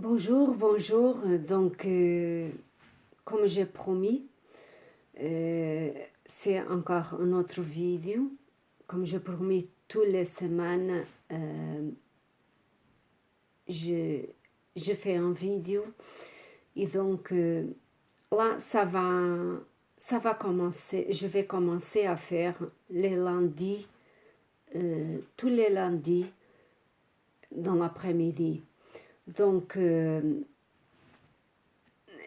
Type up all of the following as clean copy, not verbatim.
Bonjour, bonjour. Donc, comme j'ai promis, c'est encore une autre vidéo. Comme j'ai promis, toutes les semaines, je fais une vidéo. Et donc, là, ça va commencer. Je vais commencer à faire les lundis, tous les lundis, dans l'après-midi. Donc, je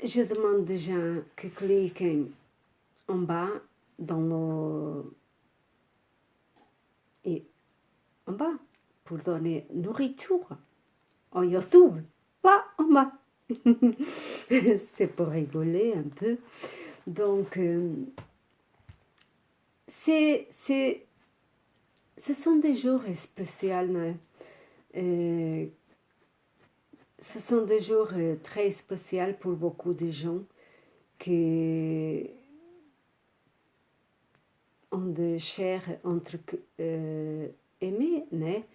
demande des gens que cliquem en bas, et en bas, pour donner nourriture en YouTube, là en bas. C'est pour rigoler un peu. Donc, ce sont des jours spéciaux. Ce sont des jours très spéciaux pour beaucoup de gens qui ont de chair entre aimer, né?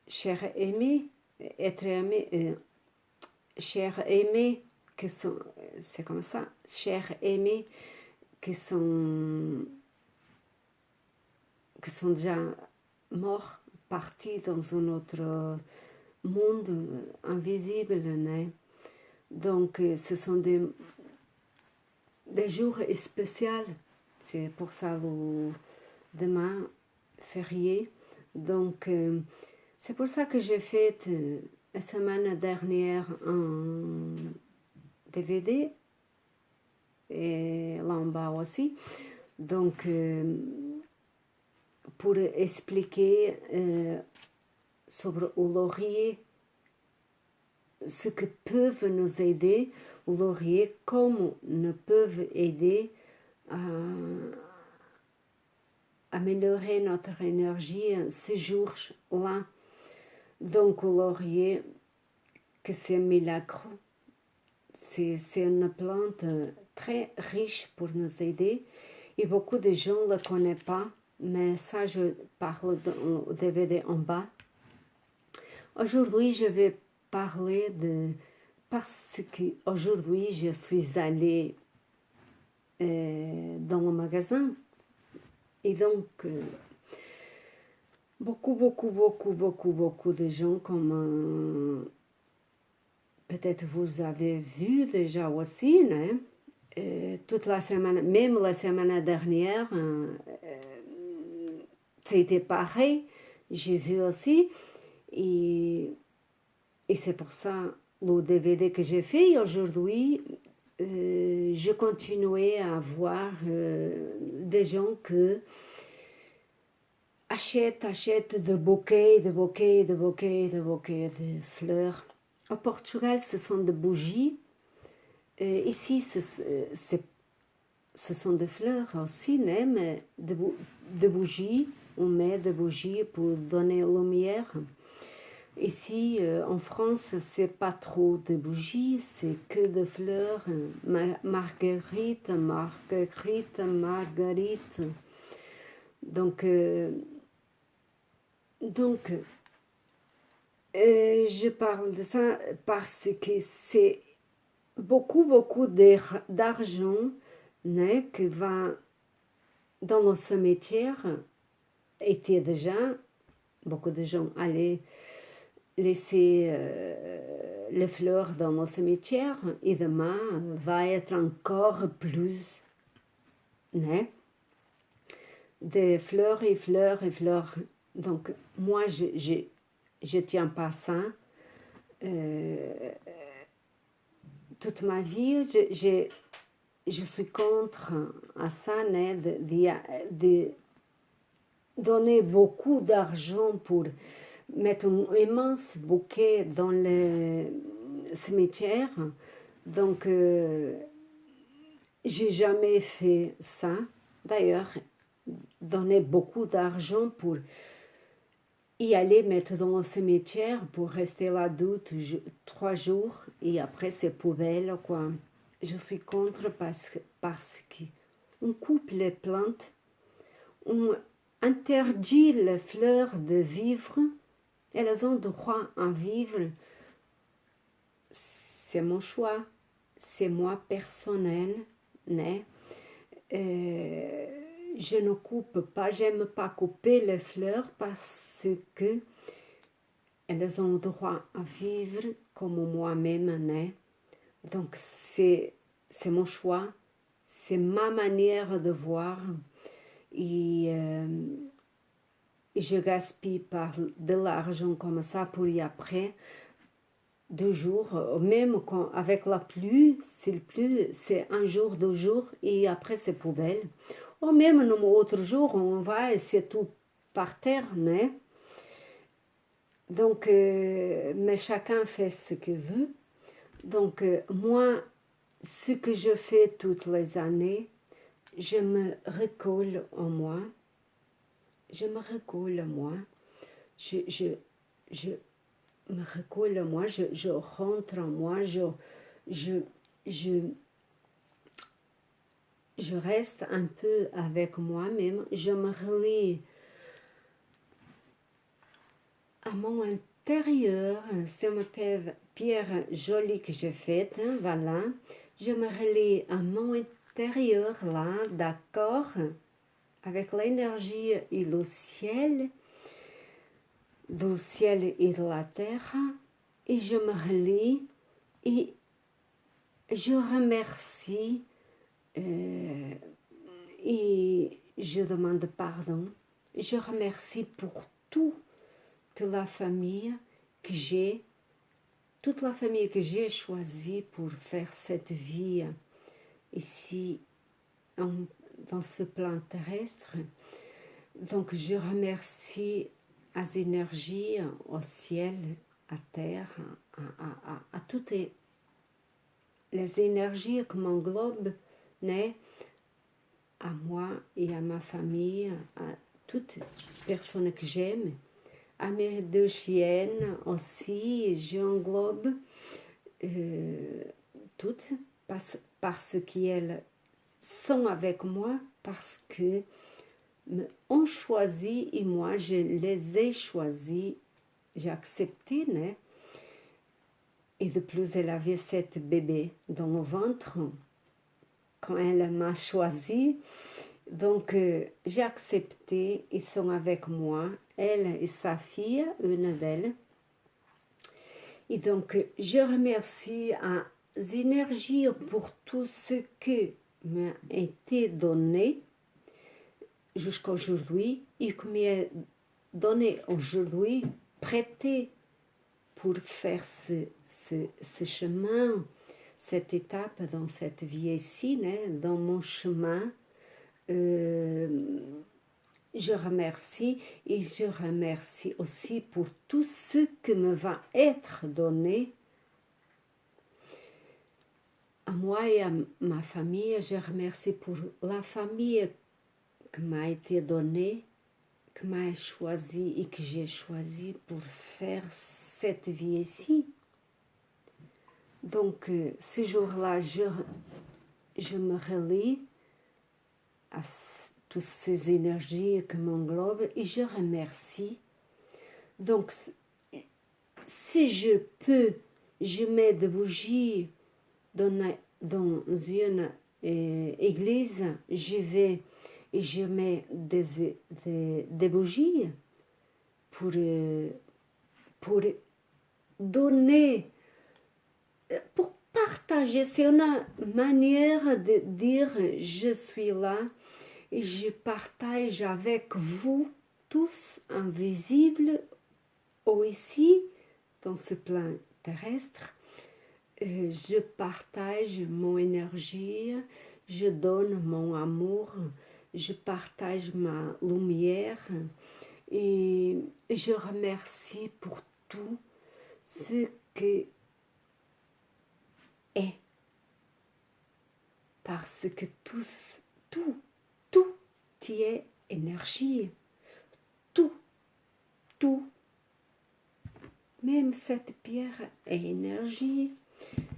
Chair aimée, être aimé, chair aimée, que sont, c'est comme ça, chair aimée, qui sont déjà morts, partis dans un autre monde invisible, né? Donc, ce sont des jours spéciaux. C'est pour ça le demain férié. Donc, c'est pour ça que j'ai fait la semaine dernière un DVD et là en bas aussi. Donc, pour expliquer sobre le laurier, ce que peuvent nous aider, le laurier, comment nous peuvent aider à améliorer notre énergie ces jours-là. Donc, le laurier, que c'est un milagre, c'est une plante très riche pour nous aider et beaucoup de gens ne le connaissent pas, mais ça, je parle dans le DVD en bas. Aujourd'hui, je vais parler parce qu'aujourd'hui, je suis allée dans le magasin et donc beaucoup de gens, comme peut-être vous avez vu déjà aussi, né? Toute la semaine, même la semaine dernière, c'était pareil, j'ai vu aussi, et c'est pour ça le DVD que j'ai fait aujourd'hui, je continuais à voir des gens qui achètent de bouquets de fleurs. Au Portugal, ce sont des bougies. Ici, ce sont des fleurs aussi, mais de bougies. On met des bougies pour donner lumière. Ici, en France, c'est pas trop de bougies, c'est que de fleurs. Marguerite. Donc, je parle de ça parce que c'est beaucoup d'argent, né, qui va dans le cimetière. Était déjà, beaucoup de gens allaient laisser les fleurs dans le cimetière et demain va être encore plus, né, des fleurs et fleurs et fleurs. Donc, moi, je tiens pas ça. Toute ma vie, je suis contre à ça, né, de donner beaucoup d'argent pour mettre un immense bouquet dans le cimetière. Donc, j'ai jamais fait ça. D'ailleurs, donner beaucoup d'argent pour y aller mettre dans le cimetière pour rester là 3 jours et après c'est poubelle, quoi. Je suis contre parce qu'on coupe les plantes, on interdit les fleurs de vivre, elles ont droit à vivre c'est mon choix, c'est moi personnel, né? Je ne coupe pas, j'aime pas couper les fleurs parce que elles ont le droit à vivre comme moi-même, né? Donc c'est mon choix, c'est ma manière de voir et je gaspille pas de l'argent comme ça pour y après 2 jours, même quand, avec la pluie, s'il pleut, c'est 1 jour, 2 jours et après c'est poubelle. Ou même un autre jour, on va et c'est tout par terre, né? Donc, mais chacun fait ce qu'il veut. Donc, moi, ce que je fais toutes les années, je me recolle en moi. Je me recolle en moi. Je me recolle en moi. Je rentre en moi. Je, je reste un peu avec moi-même. Je me relie à mon intérieur. C'est ma pierre jolie que j'ai faite. Hein, voilà. Je me relie à mon intérieur là, d'accord, avec l'énergie et le ciel et de la terre. Et je me relie et je remercie et je demande pardon. Je remercie pour toute la famille que j'ai, toute la famille que j'ai choisie pour faire cette vie ici dans ce plan terrestre. Donc je remercie les énergies au ciel, à terre, à toutes les énergies qui m'englobent, à moi et à ma famille, à toutes les personnes que j'aime, à mes 2 chiennes aussi, j'englobe toutes parce qu'elles sont avec moi, parce que ont choisi et moi je les ai choisis, j'ai accepté, né? Et de plus elle avait 7 bébés dans le ventre quand elle m'a choisi. Donc j'ai accepté, ils sont avec moi, elle et sa fille, une d'elles. Et donc je remercie les énergies pour tout ce qui m'a été donné jusqu'à aujourd'hui et qui m'est donné aujourd'hui, prêté pour faire ce chemin, cette étape dans cette vie ici, dans mon chemin. Je remercie et je remercie aussi pour tout ce qui me va être donné à moi et à ma famille. Je remercie pour la famille qui m'a été donnée, que m'a choisi et que j'ai choisi pour faire cette vie ici. Donc, ce jour-là, je me relie à toutes ces énergies qui m'englobent et je remercie. Donc, si je peux, je mets des bougies dans une église, je vais et je mets des bougies pour donner, pour partager. C'est une manière de dire je suis là et je partage avec vous tous invisibles ou ici dans ce plan terrestre. Je partage mon énergie, je donne mon amour, je partage ma lumière et je remercie pour tout ce qui est. Parce que tout y est énergie. Tout. Même cette pierre est énergie.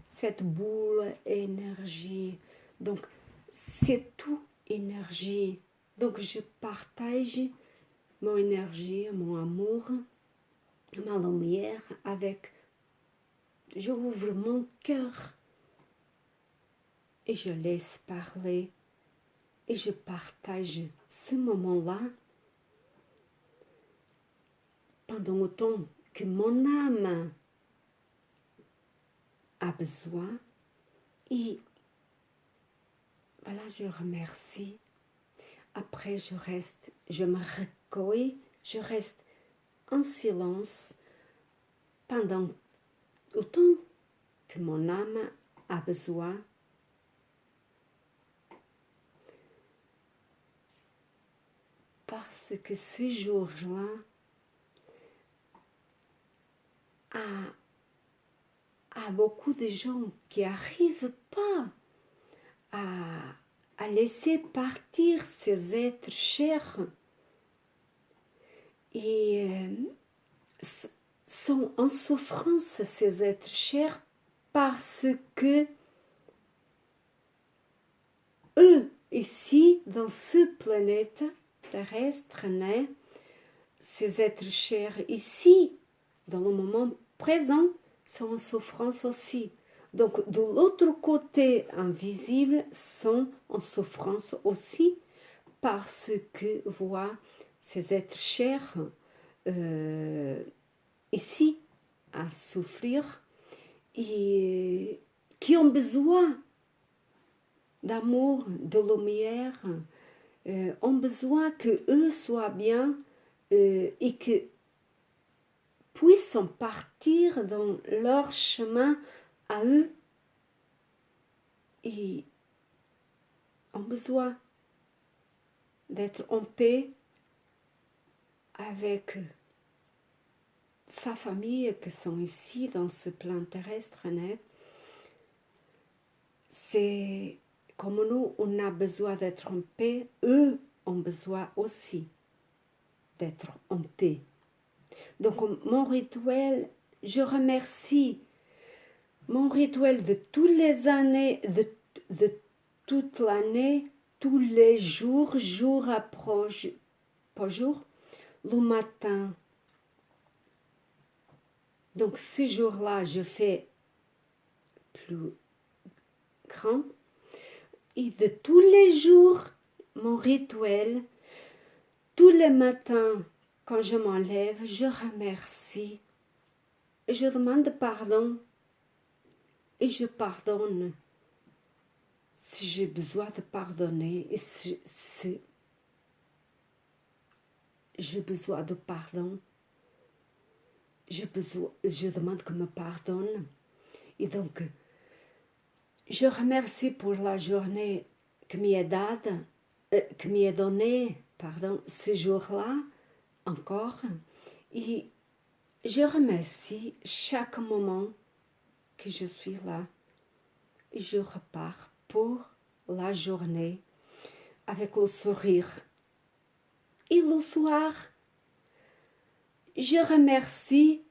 Cette boule est énergie. Donc, c'est tout énergie. Donc, je partage mon énergie, mon amour, ma lumière avec j'ouvre mon cœur et je laisse parler et je partage ce moment-là pendant autant que mon âme a besoin. Et voilà, je remercie. Après, je me recueille, je reste en silence pendant autant que mon âme a besoin. Parce que ce jour-là a beaucoup de gens qui n'arrivent pas à laisser partir ces êtres chers et sont en souffrance ces êtres chers parce que eux, ici, dans cette planète terrestre, ces êtres chers ici, dans le moment présent, sont en souffrance aussi. Donc, de l'autre côté invisible, sont en souffrance aussi parce que voient ces êtres chers ici à souffrir et qui ont besoin d'amour, de lumière, ont besoin que eux soient bien et que puissent partir dans leur chemin à eux et ont besoin d'être en paix avec sa famille qui sont ici dans ce plan terrestre. C'est comme nous, on a besoin d'être en paix, eux ont besoin aussi d'être en paix. Donc mon rituel, je remercie mon rituel de toutes les années, de toute l'année, tous les jours, jour après jour, le matin. Donc ce jour-là, je fais plus grand. Et de tous les jours, mon rituel, tous les matins, quand je m'enlève, je remercie. Je demande pardon et je pardonne si j'ai besoin de pardonner et si j'ai besoin de pardon. Je demande qu'on me pardonne. Et donc, je remercie pour la journée que m'est donnée, ce jour-là, encore. Et je remercie chaque moment que je suis là. Et je repars pour la journée avec le sourire. Et le soir, je remercie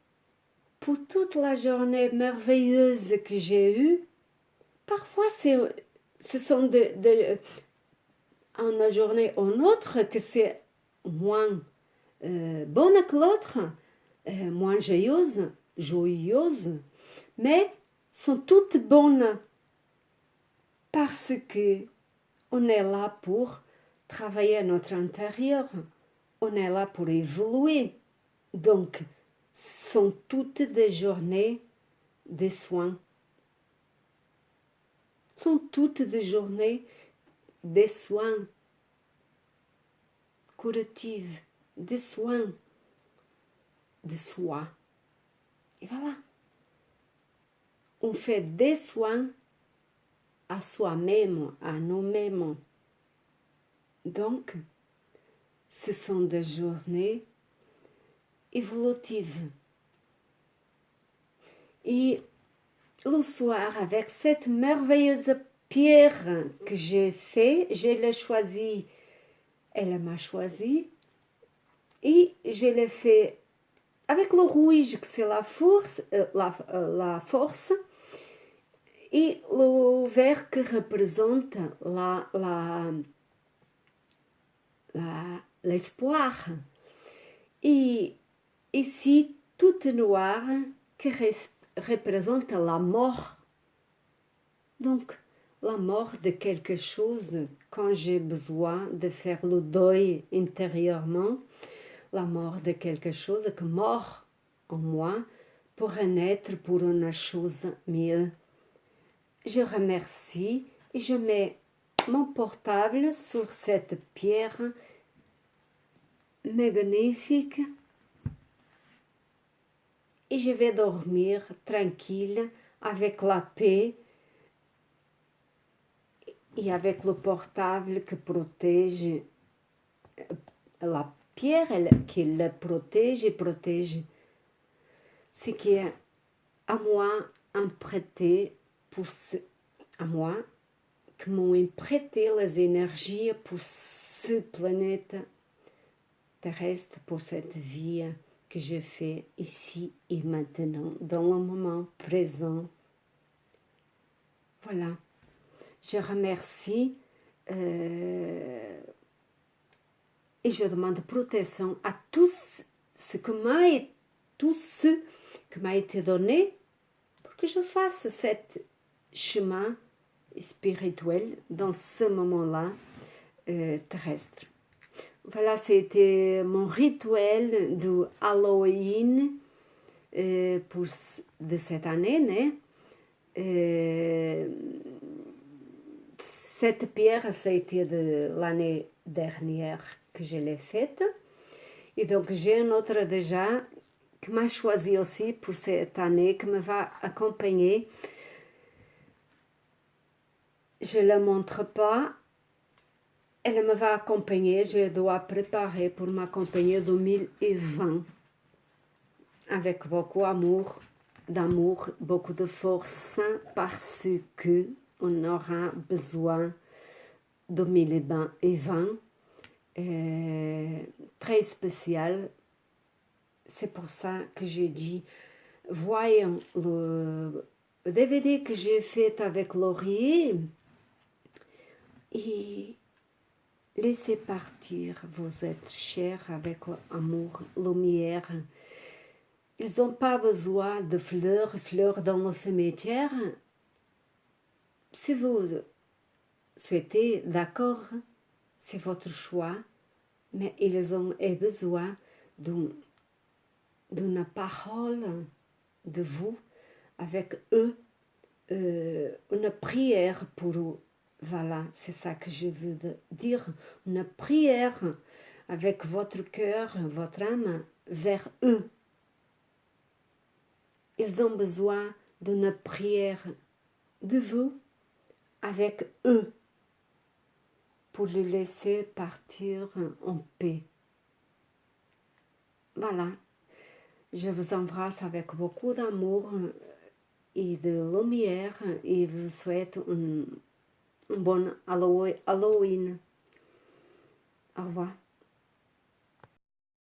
pour toute la journée merveilleuse que j'ai eue. Parfois, ce sont une journée ou une autre que c'est moins bonne que l'autre, moins joyeuse, mais sont toutes bonnes parce que on est là pour travailler à notre intérieur, on est là pour évoluer. Donc, sont toutes des journées de soins. Sont toutes des journées de soins curatifs, des soins de soi. Et voilà. On fait des soins à soi-même, à nous-mêmes. Donc, ce sont des journées évolutives. Et le soir, avec cette merveilleuse pierre que j'ai fait, je l'ai choisie, elle m'a choisi, et je l'ai fait avec le rouge, que c'est la force, et le vert que représente l'espoir. Et ici, toute noire, que représente la mort. Donc, la mort de quelque chose, quand j'ai besoin de faire le deuil intérieurement, la mort de quelque chose qui mort en moi pour renaître pour une chose mieux. Je remercie et je mets mon portable sur cette pierre magnifique et je vais dormir tranquille avec la paix et avec le portable qui protège la pierre qui le protège et protège ce qui est à moi emprunté pour à moi qui m'ont prêté les énergies pour cette planète terrestre, pour cette vie que je fais ici et maintenant, dans le moment présent. Voilà. Je remercie et je demande protection à tout ce qui m'a été donné pour que je fasse ce chemin spirituel dans ce moment-là terrestre. Voilà, c'était mon rituel de Halloween de cette année. Cette pierre, ça a été de l'année dernière que je l'ai faite. Et donc, j'ai un autre déjà qui m'a choisi aussi pour cette année, qui me va accompagner. Je ne la montre pas. Elle me va accompagner. Je dois préparer pour m'accompagner 2020. Avec beaucoup d'amour, beaucoup de force, parce que on aura besoin de 2020 très spécial. C'est pour ça que j'ai dit, voyons le DVD que j'ai fait avec Laurier et laissez partir vos êtres chers avec amour, lumière. Ils n'ont pas besoin de fleurs dans le cimetière. Si vous souhaitez, d'accord, c'est votre choix, mais ils ont besoin d'une parole de vous, avec eux, une prière pour eux. Voilà, c'est ça que je veux dire, une prière avec votre cœur, votre âme, vers eux. Ils ont besoin d'une prière de vous, avec eux, pour les laisser partir en paix. Voilà, je vous embrasse avec beaucoup d'amour et de lumière et vous souhaite un bon Halloween. Au revoir.